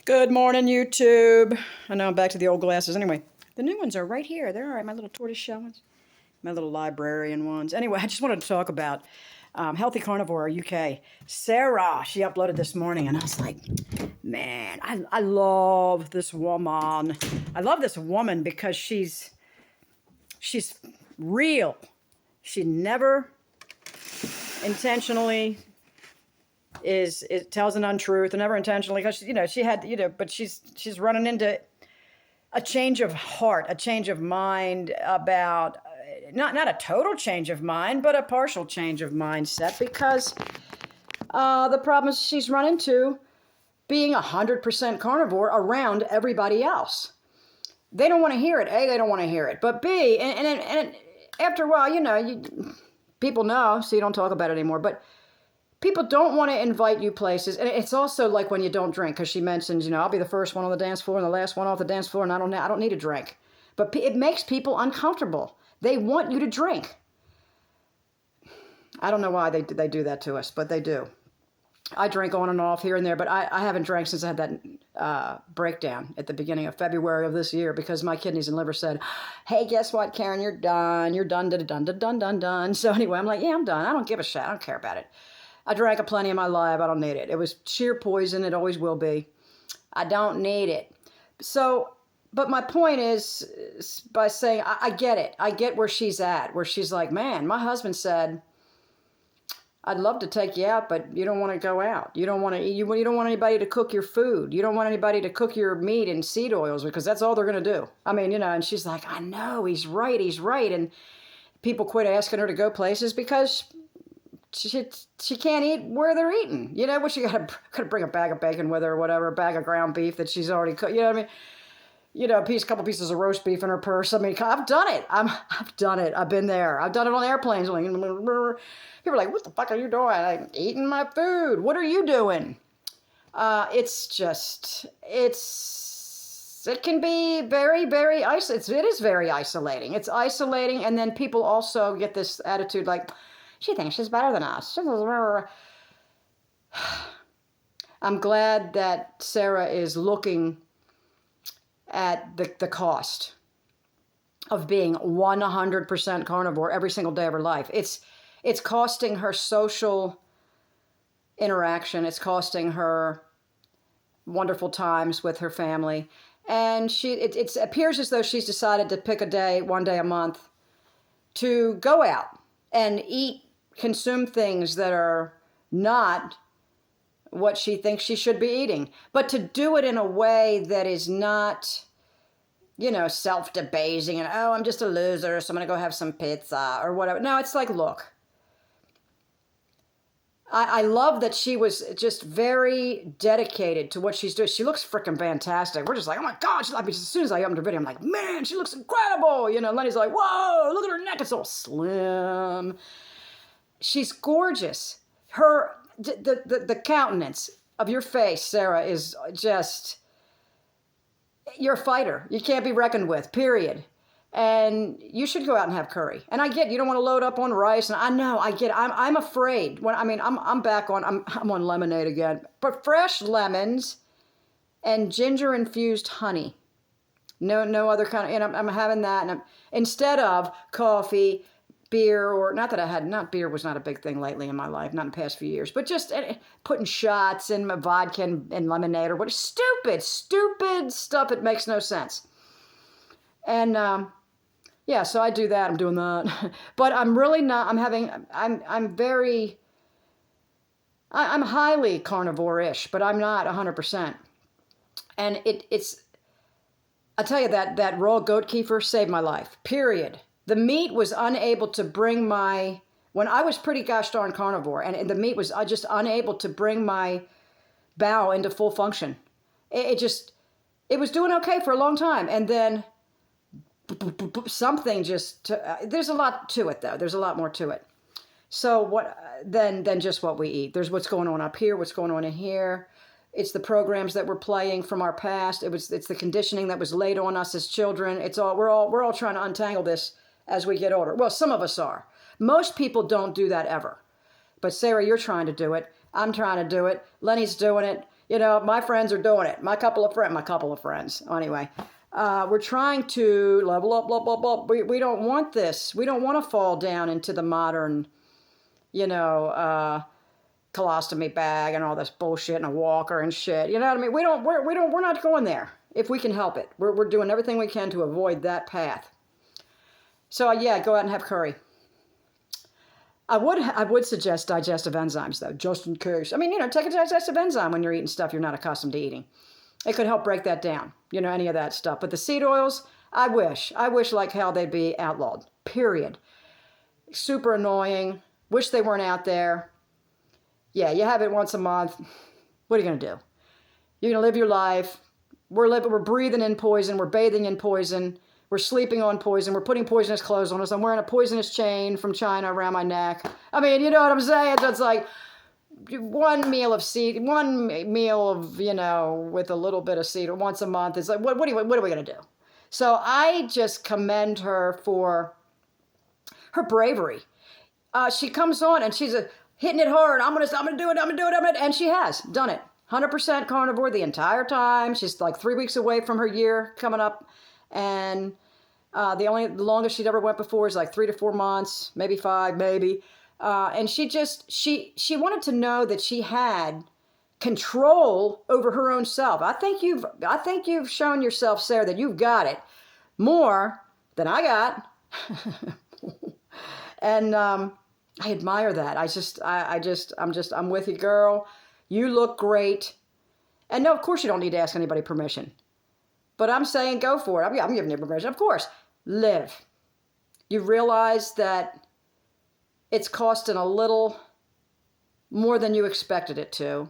Good morning, YouTube. I know I'm back to the old glasses. Anyway, the new ones are right here. They're all right, my little tortoiseshell ones, my little librarian ones. Anyway, I just wanted to talk about Healthy Carnivore UK. Sarah, she uploaded this morning, and I was like, man, I love this woman. I love this woman because she's real. She never intentionally it tells an untruth, and never intentionally, because she had, but she's running into a change of heart, a change of mind about not a total change of mind, but a partial change of mindset, because the problem is she's run into being 100% carnivore around everybody else. They don't want to hear it. A, they don't want to hear it, but B, and after a while, people know, so you don't talk about it anymore, but people don't want to invite you places. And it's also like when you don't drink, because she mentions, I'll be the first one on the dance floor and the last one off the dance floor, and I don't need a drink. But it makes people uncomfortable. They want you to drink. I don't know why they do that to us, but they do. I drink on and off here and there, but I haven't drank since I had that breakdown at the beginning of February of this year, because my kidneys and liver said, hey, guess what, Karen, you're done. You're done, done. So anyway, I'm like, yeah, I'm done. I don't give a shit. I don't care about it. I drank a plenty in my life. I don't need it. It was sheer poison. It always will be. I don't need it. So, but my point is by saying, I get it. I get where she's at, where she's like, man, my husband said, I'd love to take you out, but you don't want to go out. You don't want to. You don't want anybody to cook your food. You don't want anybody to cook your meat in seed oils, because that's all they're going to do. I mean, and she's like, I know, he's right. And people quit asking her to go places because she can't eat where they're eating. What, she got to bring a bag of bacon with her or whatever, a bag of ground beef that she's already cooked. You know what I mean? A couple pieces of roast beef in her purse. I mean, I've done it. I've done it. I've been there. I've done it on airplanes. People are like, what the fuck are you doing? I'm eating my food. What are you doing? It can be very, very isolating. It is very isolating. It's isolating. And then people also get this attitude like, she thinks she's better than us. I'm glad that Sarah is looking at the cost of being 100% carnivore every single day of her life. It's costing her social interaction. It's costing her wonderful times with her family. And it appears as though she's decided to pick one day a month, to go out and consume things that are not what she thinks she should be eating, but to do it in a way that is not, self-debasing and, oh, I'm just a loser, so I'm going to go have some pizza or whatever. No, it's like, look, I love that she was just very dedicated to what she's doing. She looks freaking fantastic. We're just like, oh my God. As soon as I opened her video, I'm like, man, she looks incredible. Lenny's like, whoa, look at her neck. It's all slim. She's gorgeous. The countenance of your face, Sarah, is just, you're a fighter. You can't be reckoned with, period. And you should go out and have curry. And I get, you don't want to load up on rice. And I know, I get, I'm afraid. I'm back on, I'm on lemonade again. But fresh lemons and ginger infused honey. No other kind of, and I'm having that. And instead of coffee, beer, or not beer was not a big thing lately in my life, not in the past few years, but just putting shots in my vodka and lemonade or what, stupid stuff. It makes no sense. And, so I do that. I'm doing that, but I'm really not, I'm highly carnivore-ish, but I'm not 100%. And I tell you, that raw goat kefir saved my life, period. The meat was unable to bring when I was pretty gosh darn carnivore, and the meat was just unable to bring my bowel into full function. It was doing okay for a long time. And then something there's a lot to it though. There's a lot more to it. So what, than just what we eat. There's what's going on up here, what's going on in here. It's the programs that we're playing from our past. It's the conditioning that was laid on us as children. We're all trying to untangle this as we get older. Well, some of us are. Most people don't do that ever. But Sarah, you're trying to do it. I'm trying to do it. Lenny's doing it. You know, my friends are doing it. My couple of friends. Anyway, we're trying to level up, blah, blah, blah. We don't want this. We don't want to fall down into the modern, you know, colostomy bag and all this bullshit and a walker and shit. You know what I mean? We're not going there if we can help it. We're doing everything we can to avoid that path. So yeah, go out and have curry. I would suggest digestive enzymes though, just in case. I mean, you know, take a digestive enzyme when you're eating stuff you're not accustomed to eating. It could help break that down, you know, any of that stuff. But the seed oils, I wish like hell they'd be outlawed, period. Super annoying. Wish they weren't out there. Yeah, you have it once a month. What are you going to do? You're going to live your life. We're breathing in poison. We're bathing in poison. We're sleeping on poison. We're putting poisonous clothes on us. I'm wearing a poisonous chain from China around my neck. I mean, you know what I'm saying? It's like one meal of, you know, with a little bit of seed once a month. It's like, what are we going to do? So I just commend her for her bravery. She comes on and she's hitting it hard. I'm gonna do it. And she has done it. 100% carnivore the entire time. She's like 3 weeks away from her year coming up. And the longest she'd ever went before is like 3 to 4 months, maybe 5, maybe. And she wanted to know that she had control over her own self. I think you've shown yourself, Sarah, that you've got it more than I got. And I admire that. I'm with you, girl. You look great. And no, of course you don't need to ask anybody permission. But I'm saying go for it. I'm giving you permission. Of course. Live. You realize that it's costing a little more than you expected it to.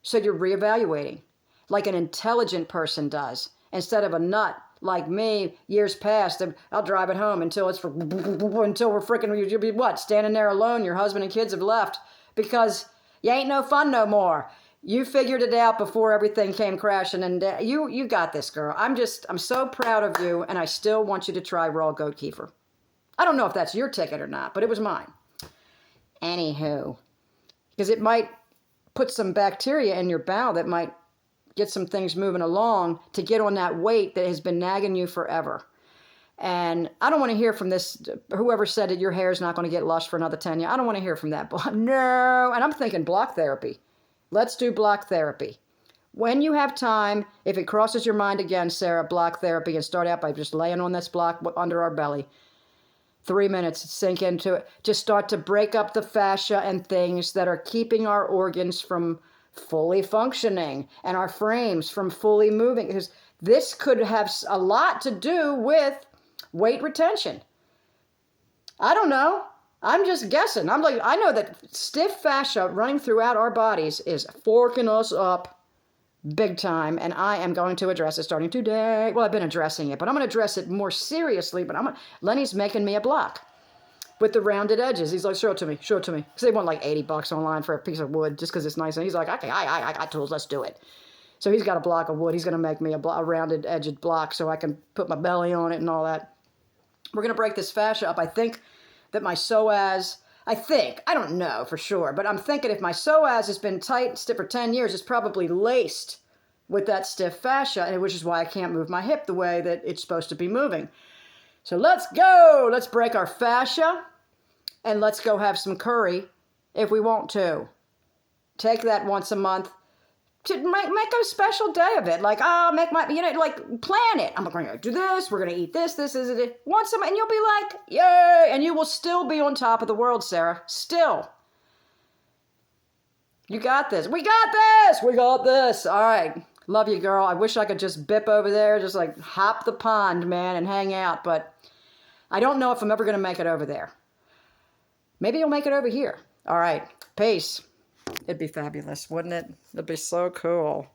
So you're reevaluating like an intelligent person does. Instead of a nut like me, years past, I'll drive it home until we're freaking, you'll be what? Standing there alone, your husband and kids have left because you ain't no fun no more. You figured it out before everything came crashing, and you got this, girl. I'm so proud of you, and I still want you to try raw goat kefir. I don't know if that's your ticket or not, but it was mine. Anywho, because it might put some bacteria in your bowel that might get some things moving along to get on that weight that has been nagging you forever. And I don't want to hear from this, whoever said that your hair is not going to get lush for another 10 years. I don't want to hear from that. No. And I'm thinking block therapy. Let's do block therapy. When you have time, if it crosses your mind again, Sarah, block therapy, and start out by just laying on this block under our belly. 3 minutes, sink into it. Just start to break up the fascia and things that are keeping our organs from fully functioning and our frames from fully moving. Because this could have a lot to do with weight retention. I don't know. I'm just guessing. I know that stiff fascia running throughout our bodies is forking us up big time, and I am going to address it starting today. Well, I've been addressing it, but I'm going to address it more seriously. But Lenny's making me a block with the rounded edges. He's like, show it to me. Because they want like $80 online for a piece of wood just because it's nice. And he's like, okay, I got tools. Let's do it. So he's got a block of wood. He's going to make me a rounded edged block so I can put my belly on it and all that. We're going to break this fascia up. I think that my psoas, I don't know for sure, but I'm thinking if my psoas has been tight and stiff for 10 years, it's probably laced with that stiff fascia, which is why I can't move my hip the way that it's supposed to be moving. So let's go. Let's break our fascia, and let's go have some curry if we want to. Take that once a month. To make a special day of it. Like, make my, plan it. I'm going to do this. We're going to eat this once a month. And you'll be like, yay. And you will still be on top of the world, Sarah. Still. You got this. We got this. All right. Love you, girl. I wish I could just bip over there, just like hop the pond, man, and hang out. But I don't know if I'm ever going to make it over there. Maybe you'll make it over here. All right. Peace. It'd be fabulous, wouldn't it? It'd be so cool.